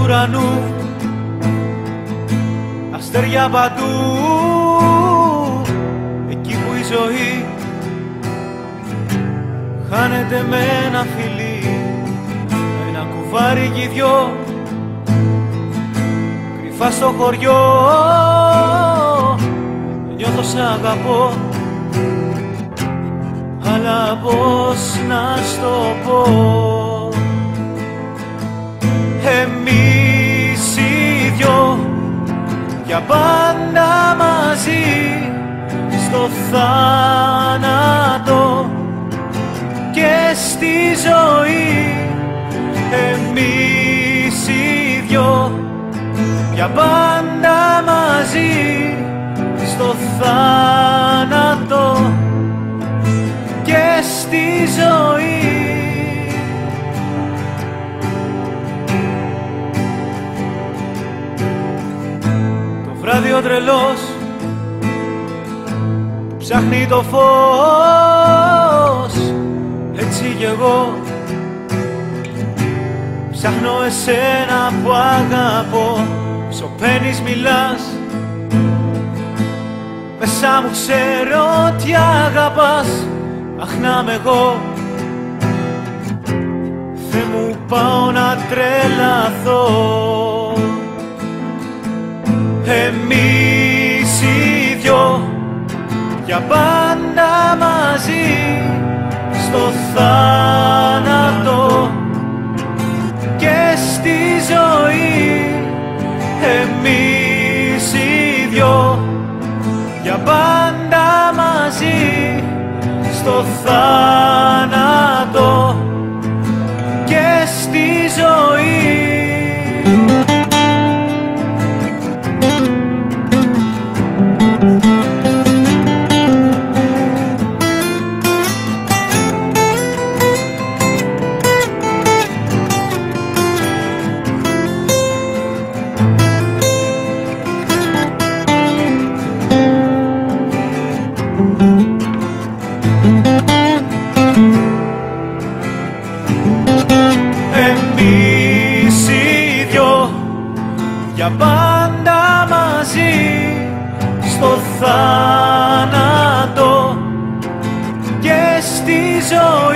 ουρανού, αστέρια παντού, εκεί που η ζωή χάνεται με ένα φιλί, ένα κουβάρι κι οι δυο κρυφά στο χωριό. Νιώθω σ' αγαπώ, αλλά πώς να στο πω. Εμείς οι δυο για πάντα μαζί, στο θάνατο και στη ζωή. Εμείς οι δυο για πάντα μαζί, στο θάνατο και στη ζωή. Το βράδυ ο τρελός που ψάχνει το φως, έτσι κι εγώ ψάχνω εσένα που αγαπώ. Σωπαίνεις, μιλάς, μέσα μου ξέρω τι αγαπάς. Αχ, να μ' εγώ, Θεέ μου, πάω να τρελαθώ. Εμείς οι δυο για πάντα μαζί, στο θάνατο και στη ζωή. Εμείς οι δυο για πάντα μαζί, στο θάνατο και στη ζωή. Εμείς οι δυο για πάντα μαζί, στο θάνατο και στη ζωή.